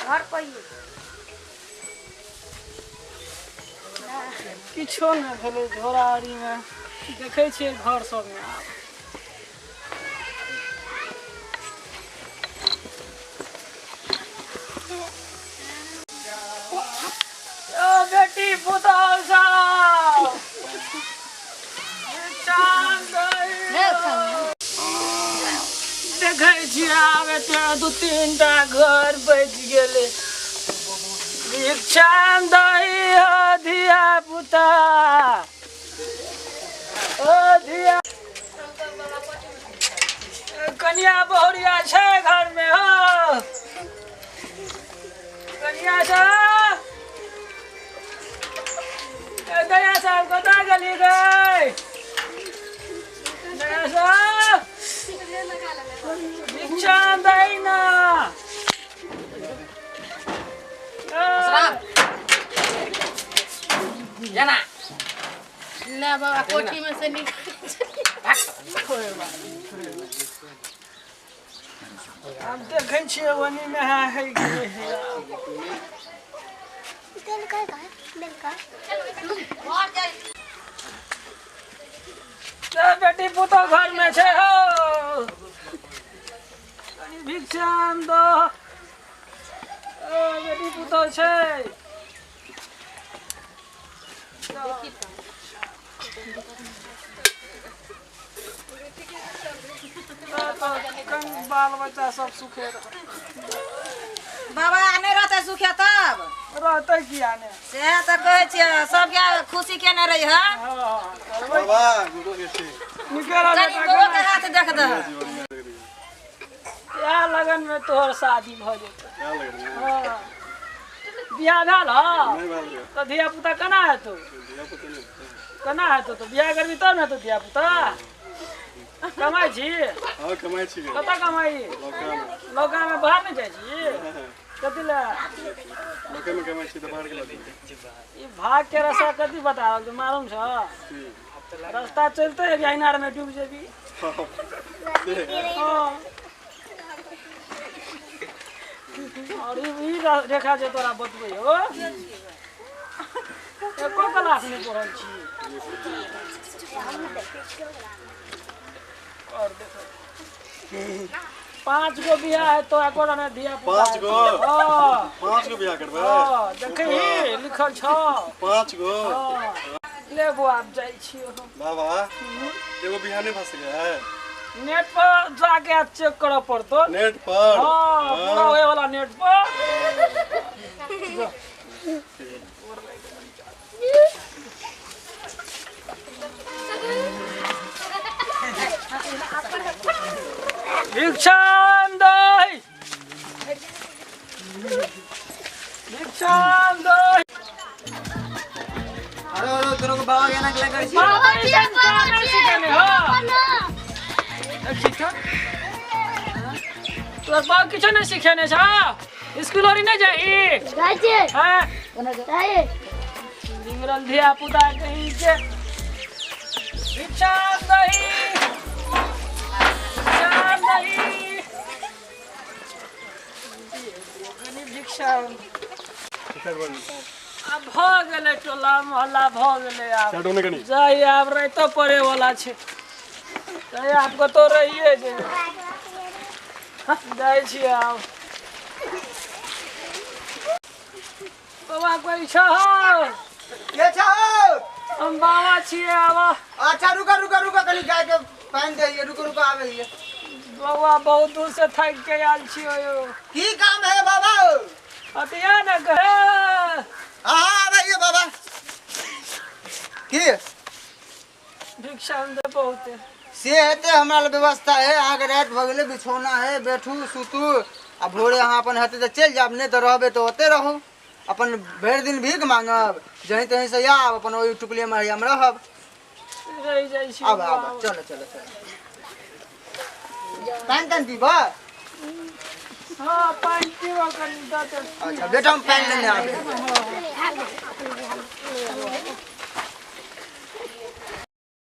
घर पर किछो नहीं भेलै झोराड़ी में देखे छियै घर सब में आब ओ बेटी पुतौह सब देखे छियै आब एते 2-3 टा घर बच गेलै भिक्षा दही हो धिया पुता ओ धिया कनिया बहुरिया छै घर में हो कनिया साहब दया साहब कतऽ गेली गई दया साहब भिक्षा दही ना जाना ले बाबा कोठी में से निकल हम देखे छियै वनी में है बेटी पुतौह घर में छै हो भिक्षा दो बेटी पुतौह छै बाल बच्चा सब सुखे बाबा नहीं रहते सुखे तब रहते किया ने से तो कहे छियै सब के खुशी केने रही है बाबा निकल गोगो के हाथ देख दे या लगन में तोहर शादी भ जेतै क्या लग रहा है हां बियाह भेल ह नहीं बाल गया तो धिया पुता केना हेतौ दिया पता नहीं केना हेतौ तो बियाह करबी तब ने तो धिया पुता कमाई छी हां कमाई छी कतऽ कमाई लौका में बाहर नहीं जाइ छी कथी ले लौका में कमाई छी तो बाहर के लगे ई भाग के रास्ता कथी बताओ जो मालूम छ रास्ता चलते है इनार में डूब जेबी हां और ई रेखा जे तोरा बतबै हो एको क्लास में पढ़ल छी और देखो 5 गो बियाह है तो एको ने दिया 5 गो हां 5 गो बियाह करबे हां देखै लिखल छ 5 गो लेबो आप जाइ छियो बाबा एगो बियाह नहीं फंस गया है नेट पर जाके चेक करा पड़तो नेट पर हां पूरा होए वाला नेट पर भिक्षा दही भिक्षा दही अरे तेरे को बाबा कहना क्या कर छी बाबा नहीं सिखाने हो ठीक है तो बाबा किछ नहीं सिखाने छ स्कूल और नहीं जाई जाई छे हां जाई निगरल धिया पुता कहीं के भिक्षा दही भिक्षा अब भ गेलै टोला मोहल्ला भ गेलै आब जाई आब रातो पड़े वाला छै जाई आब कतो रहिए जे जाइ छी आब बाबा कोई छ के छ हम बाबा छियै आब अच्छा रुका रुका रुका कनी जाय के पानी दे रुको रुको आवे ये बाबा बहुत दूर से थक के आयल छियै यो की काम है बाबा अतिया न कहे हां आवे ये बाबा की भिक्षा दे बहुत से हेते हमरा ल व्यवस्था है आगे रात भ गेले बिछौना है बैठू सुतू आ भोरे अहाँ अपन हेते त चल जाब नहीं त रहबे त ओते रहू अपन भर दिन भीख मांगब जहीं तहीं से आब अपन ओई टुकली में हम रहब रह जाइ छी अब अब चलो चलो चलो पानी तन पीबा हां पानी पीबा कनी दत अच्छा बेटा हम पानी लेने आबे